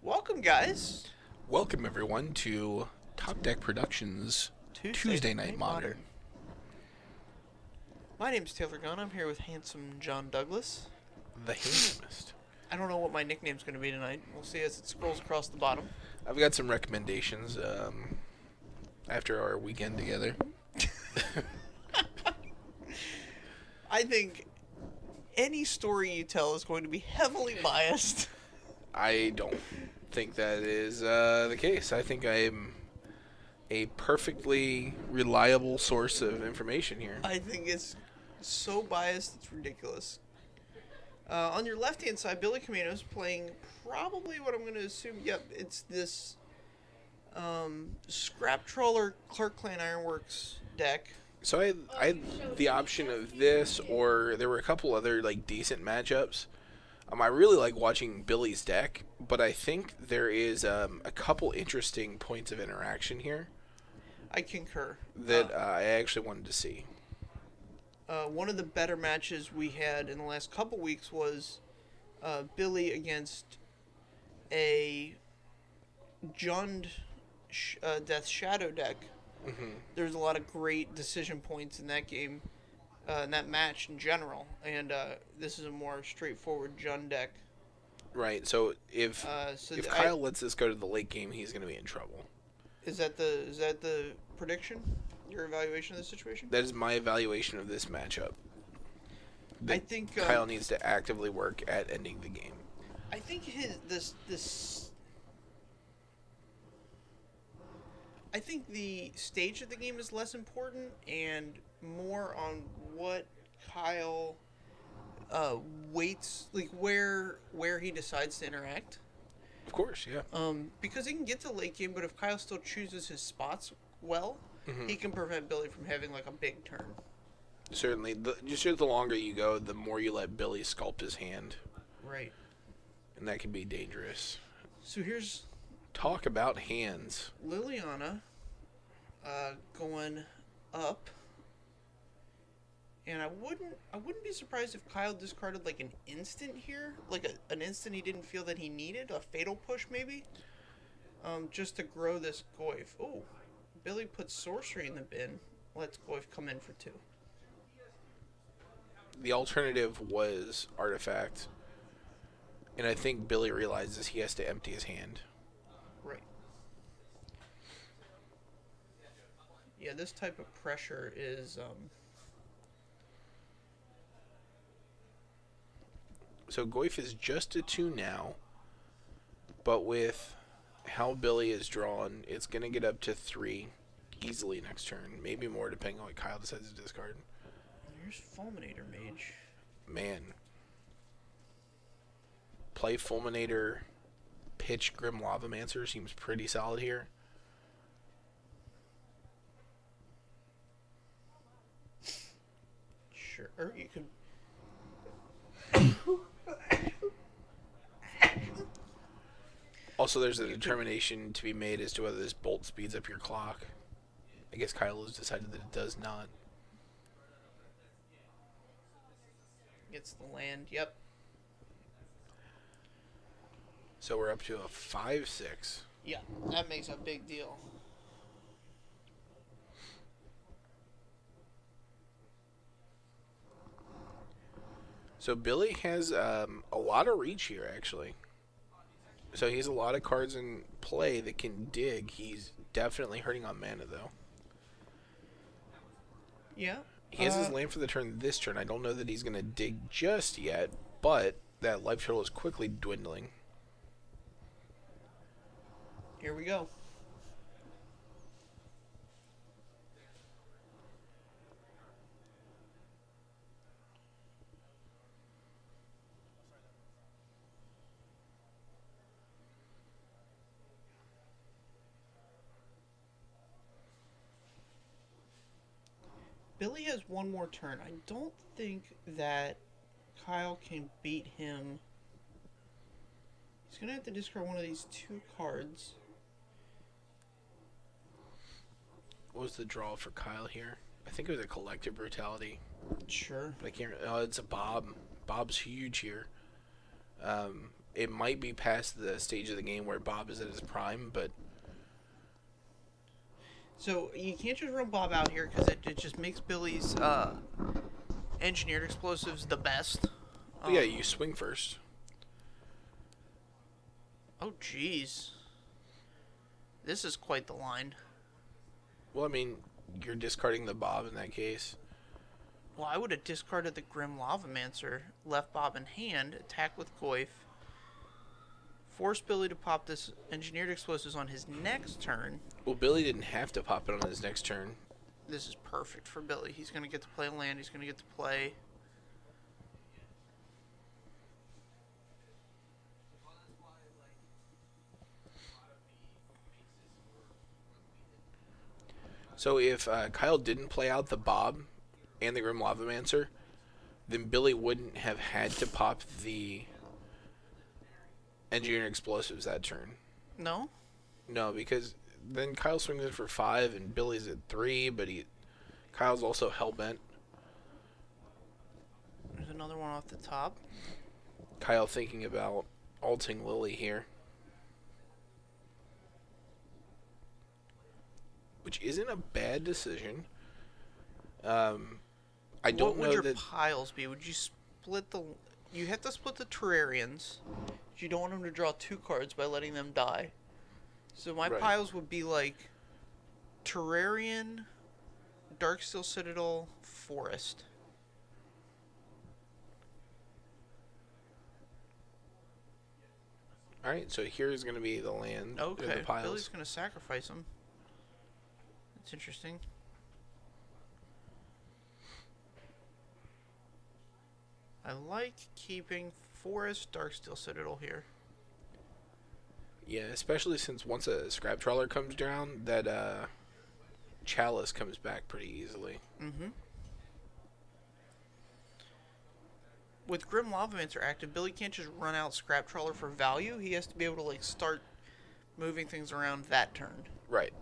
Welcome, guys. Welcome everyone to Top Deck Productions Tuesday Night Modern. My name's Taylor Gunn. I'm here with handsome John Douglas. The handsomest. I don't know what my nickname's going to be tonight. We'll see as it scrolls across the bottom. I've got some recommendations after our weekend together. I think any story you tell is going to be heavily biased. I don't think that is the case. I think I'm a perfectly reliable source of information here. I think it's so biased, it's ridiculous. On your left-hand side, Billy Comminos playing probably what I'm going to assume, it's this Scrap Trawler Krark-Clan Ironworks deck. So I had the option of this, or there were a couple other decent matchups. I really like watching Billy's deck, but I think there is a couple interesting points of interaction here I concur. that I actually wanted to see. One of the better matches we had in the last couple weeks was Billy against a Jund Death Shadow deck. Mm-hmm. There's a lot of great decision points in that game, in that match in general, and this is a more straightforward Jund deck. Right, so if Kyle lets this go to the late game, he's going to be in trouble. Is that the prediction? Your evaluation of the situation? That is my evaluation of this matchup. I think Kyle needs to actively work at ending the game. I think I think the stage of the game is less important and more on what Kyle waits, where he decides to interact. Of course, yeah. Because he can get to late game, but if Kyle still chooses his spots well, Mm-hmm. he can prevent Billy from having a big turn. Certainly. The longer you go, the more you let Billy sculpt his hand. Right. And that can be dangerous. So here's Talk about hands. Liliana going up. And I wouldn't be surprised if Kyle discarded an instant here, an instant he didn't feel that he needed, a fatal push maybe, just to grow this Goyf. Oh, Billy puts sorcery in the bin, lets Goyf come in for 2. The alternative was artifact, and I think Billy realizes he has to empty his hand. Right. Yeah, this type of pressure is So Goyf is just a 2 now, but with how Billy is drawn, it's going to get up to 3 easily next turn. Maybe more, depending on what Kyle decides to discard. Here's Fulminator Mage. Man. Play Fulminator, pitch Grim Lavamancer seems pretty solid here. Sure, or you could. Also, there's a determination to be made as to whether this bolt speeds up your clock. I guess Kyle has decided that it does not. Gets the land, yep. So we're up to a 5-6. Yeah, that makes a big deal. So Billy has a lot of reach here, actually. So he has a lot of cards in play that can dig. He's definitely hurting on mana, though. Yeah. He has his land for the turn this turn. I don't know that he's going to dig just yet, but that life total is quickly dwindling. Here we go. Billy has one more turn. I don't think that Kyle can beat him. He's going to have to discard one of these 2 cards. What was the draw for Kyle here? I think it was a Collective Brutality. Sure. But I can't. Oh, it's a Bob. Bob's huge here. it might be past the stage of the game where Bob is at his prime, but... So, you can't just run Bob out here, because it just makes Billy's engineered explosives the best. Yeah, you swing first. Oh, jeez. This is quite the line. Well, I mean, you're discarding the Bob in that case. Well, I would have discarded the Grim Lavamancer, left Bob in hand, attack with Koeppe, force Billy to pop this engineered explosives on his next turn. Well, Billy didn't have to pop it on his next turn. This is perfect for Billy. He's going to get to play land. He's going to get to play... So if Kyle didn't play out the Bob and the Grim Lavamancer, then Billy wouldn't have had to pop the engineering explosives that turn. No? No, because then Kyle swings in for 5 and Billy's at 3, but Kyle's also hellbent. There's another one off the top. Kyle thinking about alting Lily here. Which isn't a bad decision. I don't know that... What would your piles be? Would you split the... You have to split the Terrarians. You don't want them to draw 2 cards by letting them die. So my piles would be like... Terrarian, Darksteel Citadel, Forest. Alright, so here's going to be the land. Okay, the piles. Billy's going to sacrifice them. That's interesting. I like keeping Forest, Darksteel Citadel here. Yeah, especially since once a Scrap Trawler comes down, that Chalice comes back pretty easily. Mm-hmm. With Grim Lavamancer active, Billy can't just run out Scrap Trawler for value. He has to be able to like start moving things around that turn. Right.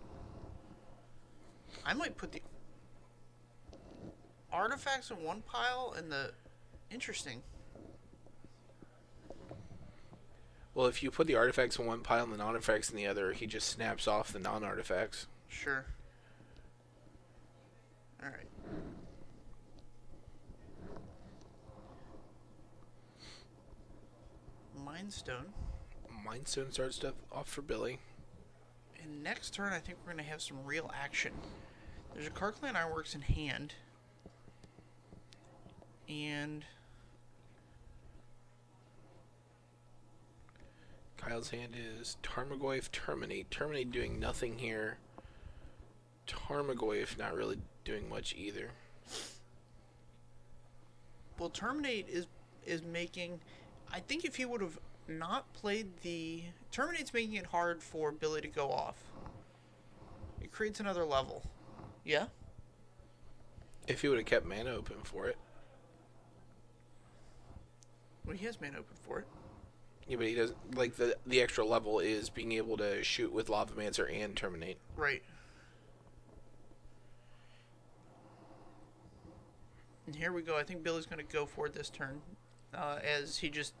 I might put the artifacts in one pile and the... Interesting. Well, if you put the artifacts in one pile and the non-artifacts in the other, he just snaps off the non-artifacts. Sure. Alright. Mindstone. Mindstone starts stuff off for Billy. And next turn, I think we're going to have some real action. There's a Krark-Clan Ironworks in hand. And... Kyle's hand is Tarmogoyf, Terminate. Terminate doing nothing here. Tarmogoyf not really doing much either. Well, Terminate is making... I think if he would have not played the... Terminate's making it hard for Billy to go off. It creates another level. Yeah? If he would have kept mana open for it. Well, he has mana open for it. Yeah, but he doesn't... Like, the extra level is being able to shoot with Lavamancer and Terminate. Right. And here we go. I think Billy's going to go for it this turn. As he just...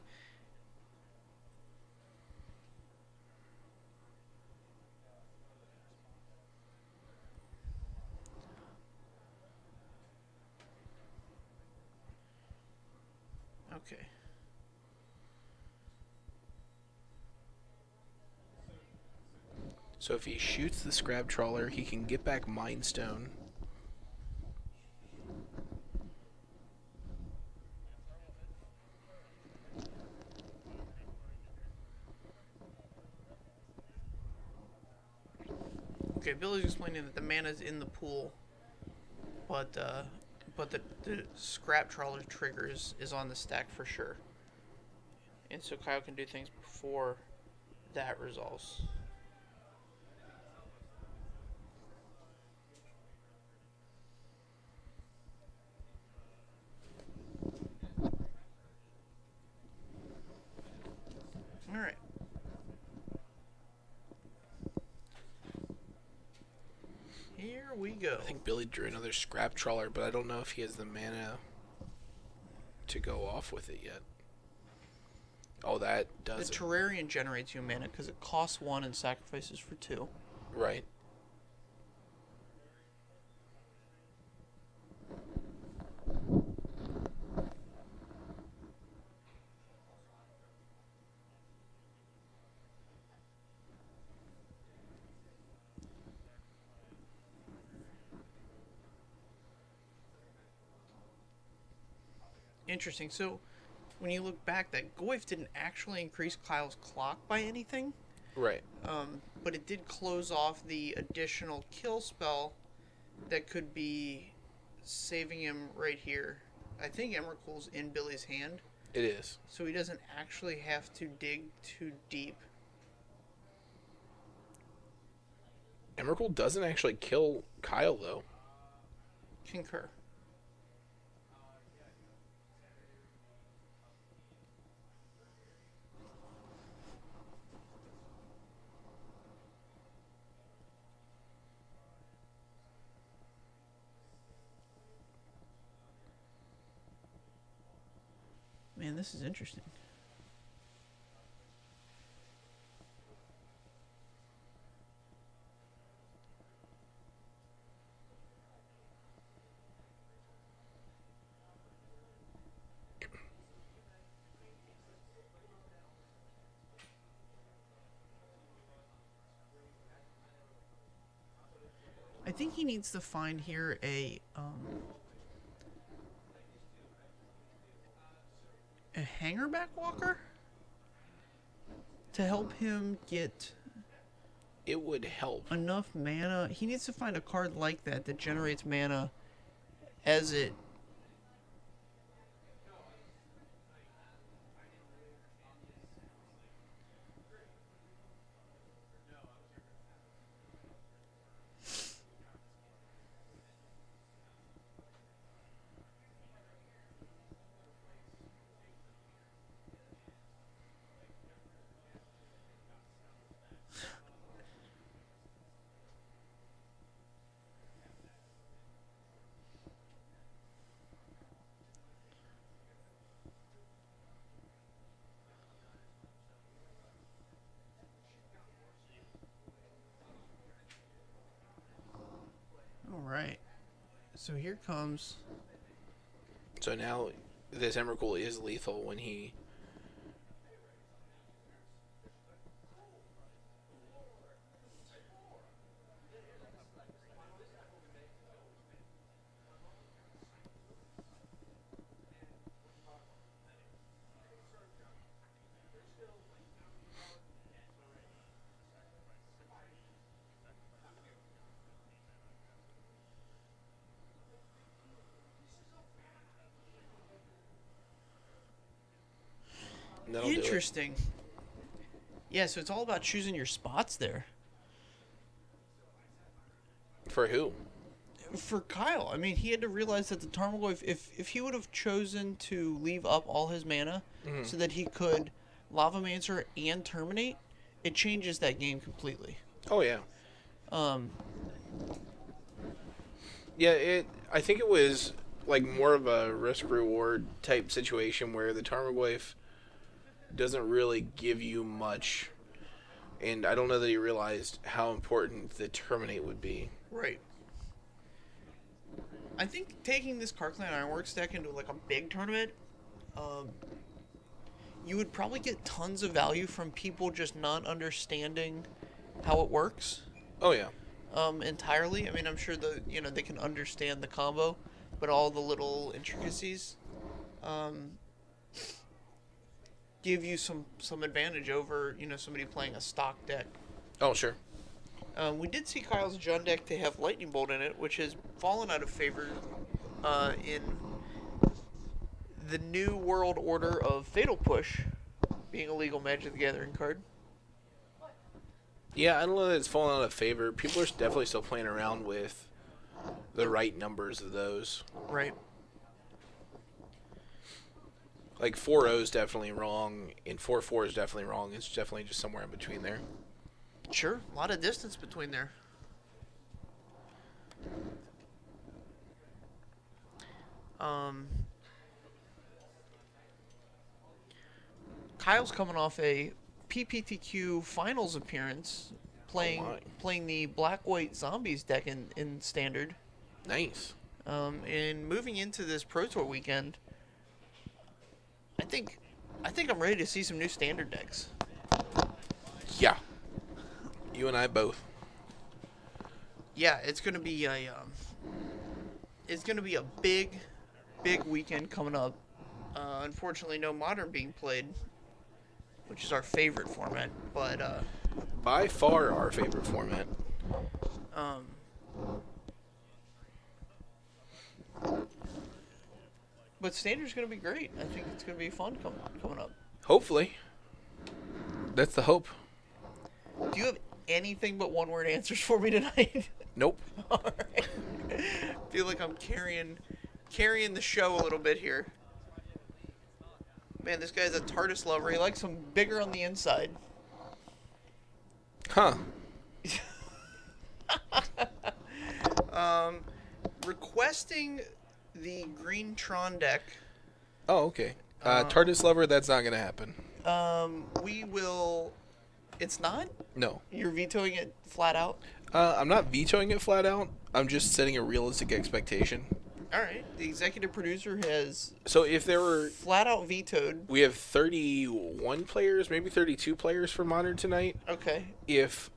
Okay. So if he shoots the Scrap Trawler, he can get back Mindstone. Okay, Billy's explaining that the mana's in the pool, but the Scrap Trawler trigger is on the stack for sure. And so Kyle can do things before that resolves. Alright. Here we go. I think Billy drew another Scrap Trawler, but I don't know if he has the mana to go off with it yet. Oh, that The doesn't. Terrarian generates you mana because it costs 1 and sacrifices for 2. Right. Interesting. So, when you look back, that Goyf didn't actually increase Kyle's clock by anything. Right. But it did close off the additional kill spell that could be saving him right here. I think Emrakul's in Billy's hand, It is. so he doesn't actually have to dig too deep. Emrakul doesn't actually kill Kyle, though. Concur. Man, this is interesting. I think he needs to find here a hangerback walker to help him get It would help. enough mana. He needs to find a card like that that generates mana as it Alright. So here comes So now this Emrakul is lethal when he... That'll do it. interesting. Yeah, so it's all about choosing your spots there. For who? For Kyle, I mean, he had to realize that the Tarmogoyf, if he would have chosen to leave up all his mana so that he could Lavamancer and Terminate, it changes that game completely. Oh, yeah. Um, Yeah, I think it was like more of a risk-reward type situation where the Tarmogoyf doesn't really give you much, and I don't know that he realized how important the Terminate would be. right. I think taking this Krark-Clan Ironworks deck into like a big tournament, you would probably get tons of value from people just not understanding how it works. Oh, yeah. Entirely. I mean, I'm sure they can understand the combo, but all the little intricacies, give you some advantage over somebody playing a stock deck. Oh, sure. We did see Kyle's Jund deck to have Lightning Bolt in it, which has fallen out of favor in the new world order of Fatal Push being a legal Magic the Gathering card. Yeah, I don't know that it's fallen out of favor. People are definitely still playing around with the right numbers of those. Right. Like 4-0 is definitely wrong, and 4-4 is definitely wrong. It's definitely just somewhere in between there. Sure, a lot of distance between there. Kyle's coming off a PPTQ finals appearance, playing the black-white zombies deck in standard. Nice. And moving into this Pro Tour weekend, I think I'm ready to see some new standard decks. Yeah. You and I both. Yeah, it's gonna be a big weekend coming up. Unfortunately, no Modern being played, which is our favorite format, but by far our favorite format. But Standard's going to be great. I think it's going to be fun coming up. Hopefully. That's the hope. Do you have anything but one-word answers for me tonight? Nope. All right. I feel like I'm carrying the show a little bit here. Man, this guy's a TARDIS lover. He likes them bigger on the inside. Huh. Requesting the green Tron deck. Oh, okay. TARDIS lover, that's not going to happen. We will... It's not? No. You're vetoing it flat out? I'm not vetoing it flat out. I'm just setting a realistic expectation. All right. The executive producer has... So if there were... Flat out vetoed. We have 31 players, maybe 32 players for Modern tonight. Okay. If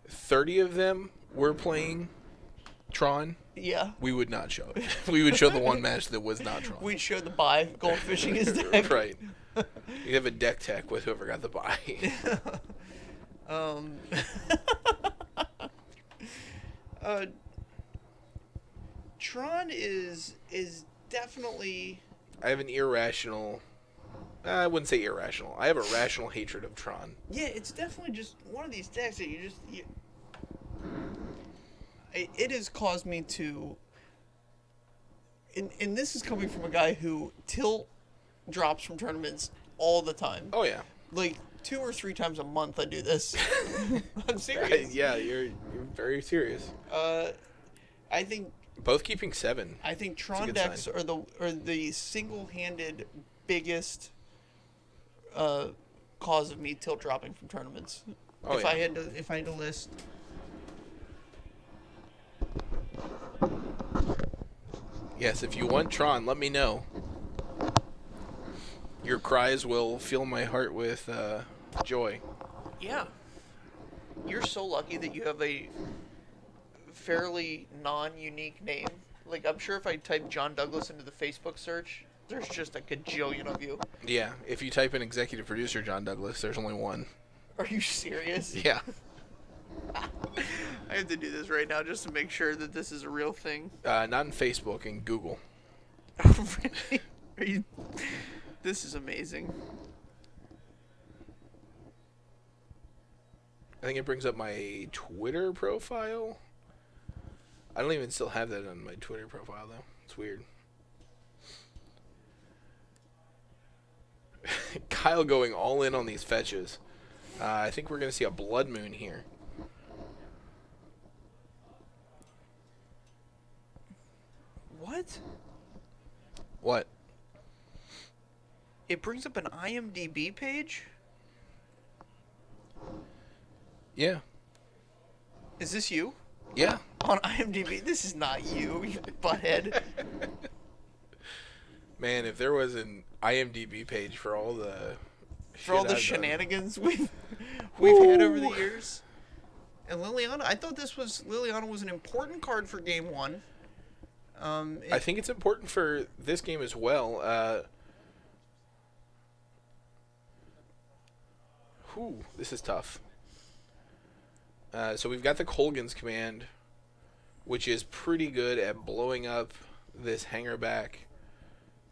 30 of them were playing Tron... Yeah. We would not show it. We would show the one match that was not Tron. We'd show the buy, goldfishing his deck. Right. You'd have a deck tech with whoever got the buy. Tron is definitely... I have an irrational... I wouldn't say irrational. I have a rational hatred of Tron. Yeah, it's definitely just one of these decks that it has caused me to... And this is coming from a guy who tilt drops from tournaments all the time. Oh, yeah. Like, 2 or 3 times a month I do this. I'm serious. Yeah, you're very serious. I think... Both keeping 7. I think Tron decks are the single-handed biggest cause of me tilt dropping from tournaments. Oh, if I had to list... Yes, if you want Tron, let me know. Your cries will fill my heart with joy. Yeah. You're so lucky that you have a fairly non-unique name. Like, I'm sure if I type John Douglas into the Facebook search, there's just a gajillion of you. Yeah, if you type in executive producer John Douglas, there's only one. Are you serious? Yeah. I have to do this right now just to make sure that this is a real thing. Not in Facebook, in Google. Really? Are you... This is amazing. I think it brings up my Twitter profile. I don't even still have that on my Twitter profile, though. It's weird. Kyle going all in on these fetches. I think we're going to see a Blood Moon here. What? What? It brings up an IMDb page? Yeah. Is this you? Yeah. On IMDb? This is not you, you butthead. Man, if there was an IMDb page for all the... shenanigans we've had over the years. And Liliana, I thought Liliana was an important card for Game 1. I think it's important for this game as well. This is tough. So we've got the Colgan's command, which is pretty good at blowing up this hanger back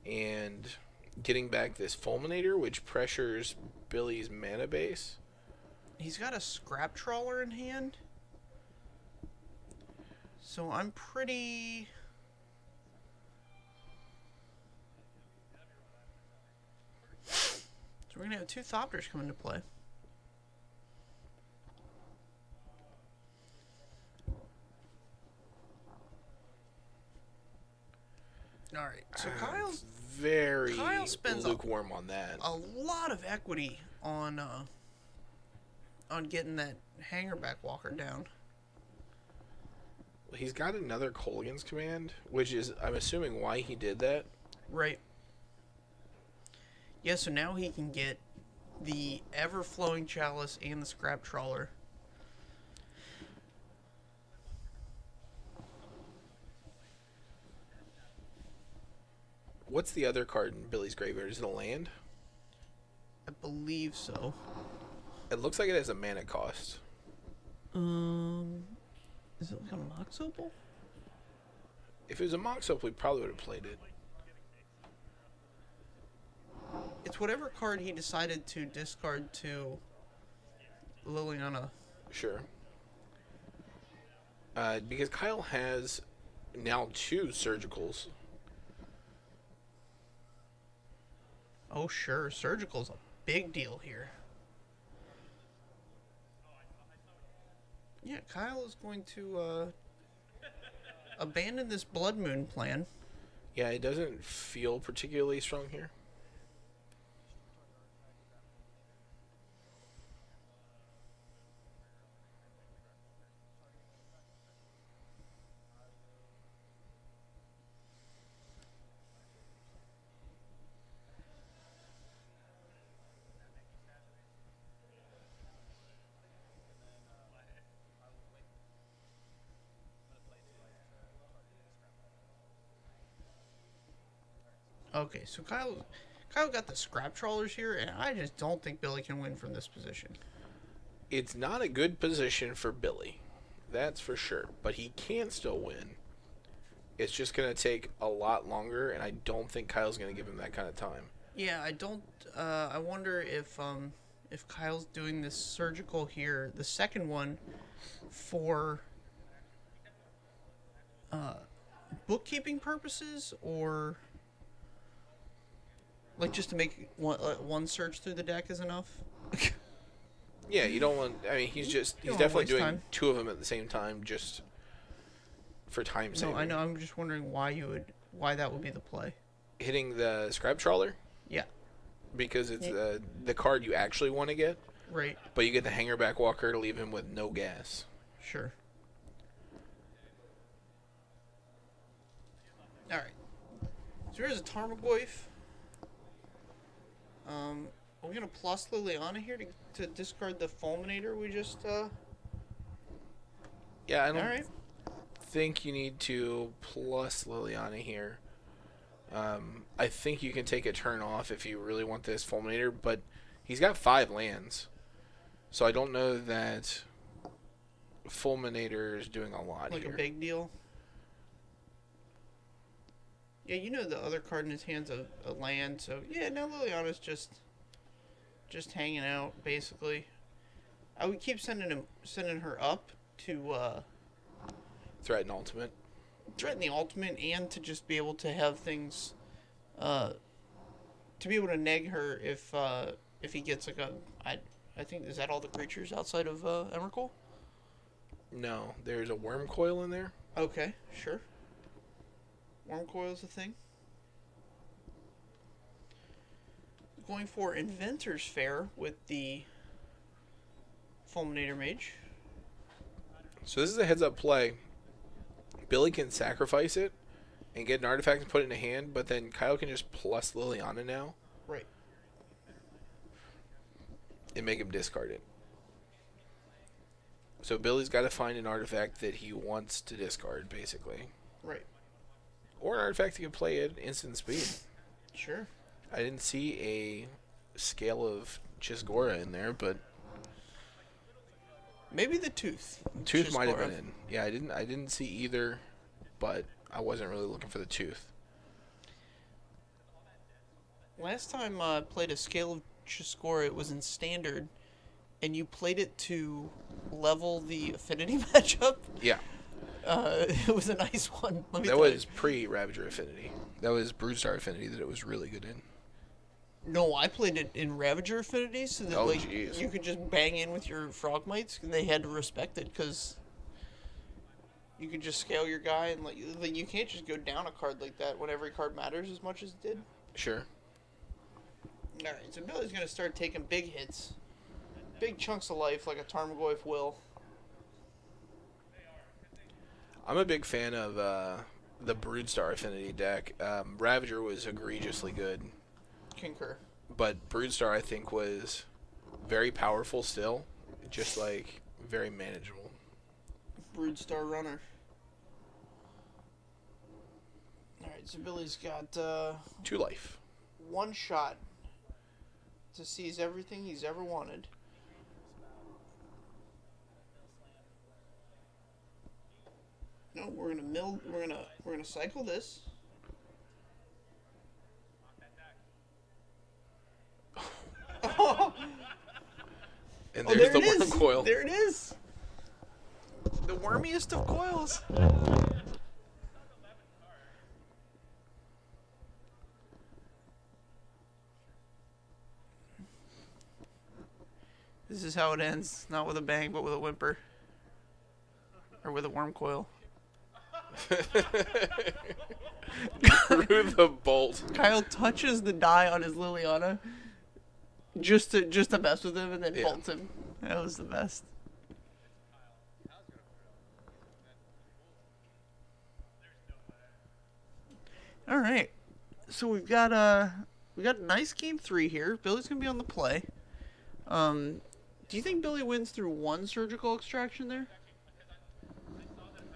and getting back this Fulminator, which pressures Billy's mana base. He's got a Scrap Trawler in hand. So I'm pretty... So we're going to have 2 Thopters come into play. Alright, so Kyle's... very Kyle spends lukewarm on that. A lot of equity on getting that hangerback walker down. He's got another Colgan's command, which is, I'm assuming, why he did that. Right. Yeah, so now he can get the ever-flowing chalice and the scrap trawler. What's the other card in Billy's graveyard? Is it a land? I believe so. It looks like it has a mana cost. Is it like a Mox Opal? If it was a Mox Opal, we probably would have played it. It's whatever card he decided to discard to Liliana. Sure. Because Kyle has now 2 surgicals. Oh, sure. Surgical's a big deal here. Yeah, Kyle is going to abandon this Blood Moon plan. Yeah, it doesn't feel particularly strong here. Okay, so Kyle got the scrap trawlers here, and I just don't think Billy can win from this position. It's not a good position for Billy. That's for sure. But he can still win. It's just going to take a lot longer, and I don't think Kyle's going to give him that kind of time. Yeah, I don't... I wonder if Kyle's doing this surgical here, the second one, for bookkeeping purposes, or... like, just to make one search through the deck is enough? Yeah, you don't want... I mean, he's definitely doing time. 2 of them at the same time, just for time saving. No, I know. I'm just wondering why that would be the play. Hitting the scrap trawler? Yeah. Because it's the card you actually want to get. Right. But you get the hangerback walker to leave him with no gas. Sure. Alright. So here's a Tarmogoyf. Are we going to plus Liliana here to discard the Fulminator we just... Yeah, I don't think you need to plus Liliana here. I think you can take a turn off if you really want this Fulminator, but he's got 5 lands. So I don't know that Fulminator is doing a lot like here. A big deal? Yeah, you know the other card in his hand's a land, so yeah, now Liliana's just hanging out, basically. I would keep sending her up to threaten ultimate. Threaten the ultimate, and to just be able to have things to be able to neg her if he gets like I think, is that all the creatures outside of Emrakul? No, there's a worm coil in there. Okay, sure. Worm coil's a thing. Going for Inventor's Fair with the Fulminator Mage. So this is a heads-up play. Billy can sacrifice it and get an artifact and put it in a hand, but then Kyle can just plus Liliana now. Right. And make him discard it. So Billy's got to find an artifact that he wants to discard, basically. Right. Or an artifact he can play at instant speed. Sure. I didn't see a scale of Chisgora in there, but maybe the Tooth. Tooth might have been in. Yeah, I didn't see either, but I wasn't really looking for the Tooth. Last time I played a scale of Chisgora, it was in Standard, and you played it to level the affinity matchup. Yeah. It was a nice one. That was pre-Ravager Affinity. That was Broodstars Affinity that it was really good in. No, I played it in Ravager Affinity, so that you could just bang in with your Frogmites, and they had to respect it, because you could just scale your guy, and you can't just go down a card like that when every card matters as much as it did. Sure. Alright, so Billy's going to start taking big hits. Big chunks of life like a Tarmogoyf will. I'm a big fan of the Broodstar Affinity deck. Ravager was egregiously good. Concur. But Broodstar, I think, was very powerful still. Just, like, very manageable. Broodstar runner. Alright, so Billy's got 2 life. 1 shot to seize everything he's ever wanted. No, we're gonna cycle this. Oh, And there's the it worm is. coil. There it is. The wormiest of coils. This is how it ends. Not with a bang, but with a whimper. Or with a worm coil. Through the bolt. Kyle touches the die on his Liliana just to mess with him and then bolts him. That was the best. All right. So we've got a nice game 3 here. Billy's going to be on the play. Do you think Billy wins through 1 surgical extraction there?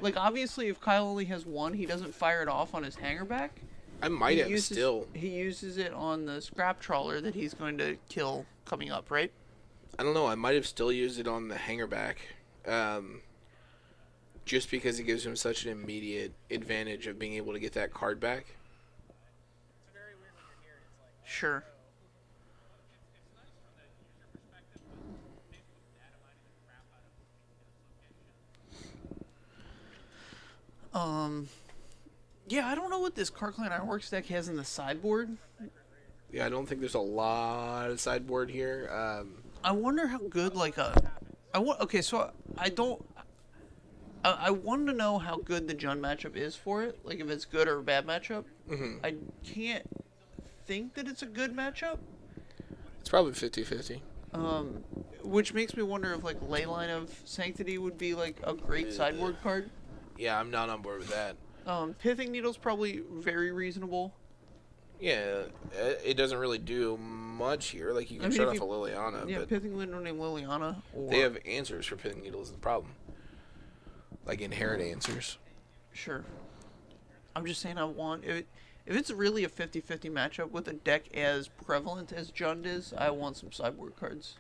Like, obviously, if Kyle only has 1, he doesn't fire it off on his hanger back. I might have still. He uses it on the scrap trawler that he's going to kill coming up, right? I don't know. I might have still used it on the hanger back. Just because it gives him such an immediate advantage of being able to get that card back. Sure. Yeah, I don't know what this Krark-Clan Ironworks deck has in the sideboard. Yeah, I don't think there's a lot of sideboard here. I wonder how good, like, okay, so I wanted to know how good the Jund matchup is for it. Like, if it's good or a bad matchup. Mm-hmm. I can't think that it's a good matchup. It's probably 50-50. Which makes me wonder if, like, Leyline of Sanctity would be, like, a great sideboard card. Yeah, I'm not on board with that. Pithing Needle's probably very reasonable. Yeah, it doesn't really do much here. Like, you can shut off a Liliana. Yeah, but Pithing Needle named Liliana. Or they have answers for Pithing Needles is the problem. Like, inherent answers. Sure. I'm just saying if it's really a 50-50 matchup with a deck as prevalent as Jund is, I want some sideboard cards.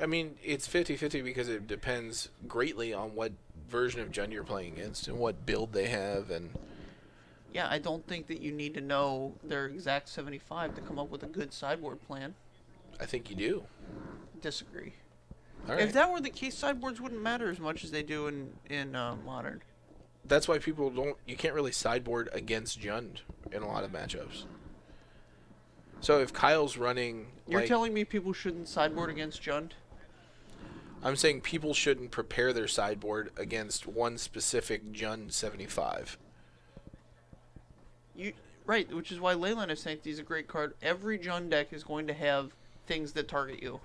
I mean, it's 50-50 because it depends greatly on what version of Jund you're playing against and what build they have. And yeah, I don't think that you need to know their exact 75 to come up with a good sideboard plan. I think you do. Disagree. All right. If that were the case, sideboards wouldn't matter as much as they do in Modern. That's why you can't really sideboard against Jund in a lot of matchups. So if Kyle's running... You're telling me people shouldn't sideboard against Jund? I'm saying people shouldn't prepare their sideboard against one specific Jund 75. Right, which is why Leyline of Sanctity is a great card. Every Jund deck is going to have things that target you.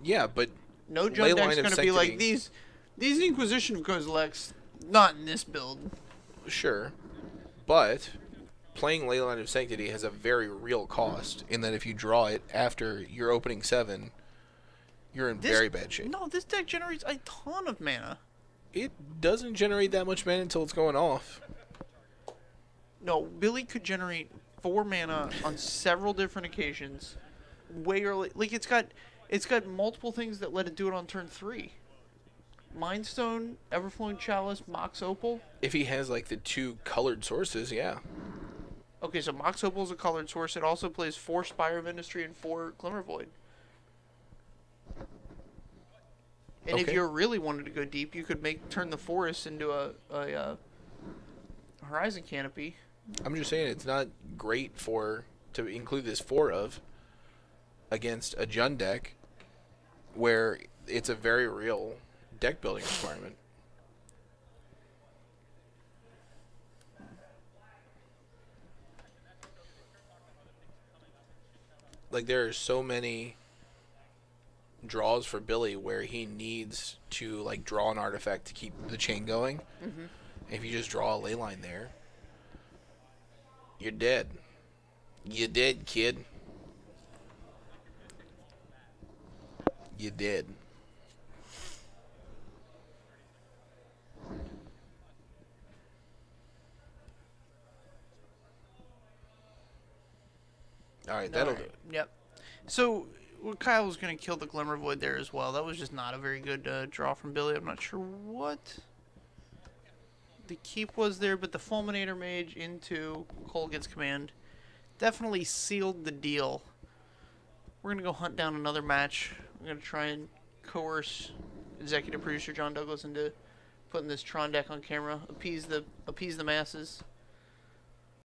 Yeah, but... No Jund deck's going to be like, these Inquisition of Kozilek's not in this build. Sure, but... playing Leyline of Sanctity has a very real cost in that if you draw it after your opening 7, you're in very bad shape. No, this deck generates a ton of mana. It doesn't generate that much mana until it's going off. No, Billy could generate 4 mana on several different occasions. Way early. Like, it's got multiple things that let it do it on turn 3. Mind Stone, Everflowing Chalice, Mox Opal. If he has, like, the 2 colored sources, yeah. Okay, so Mox Opal is a colored source. It also plays 4 Spire of Industry and 4 Glimmer Void. And if you really wanted to go deep, you could turn the forest into a Horizon Canopy. I'm just saying it's not great to include this 4 of against a Jund deck where it's a very real deck building requirement. Like, there are so many draws for Billy where he needs to, like, draw an artifact to keep the chain going. Mm-hmm. If you just draw a ley line there, you're dead. You're dead, kid. You're dead. Alright, that'll do it. Yep. So, well, Kyle was going to kill the Glimmer Void there as well. That was just not a very good draw from Billy. I'm not sure what the keep was there, but the Fulminator Mage into Colgan's command definitely sealed the deal. We're going to go hunt down another match. We're going to try and coerce executive producer John Douglas into putting this Tron deck on camera, appease the masses.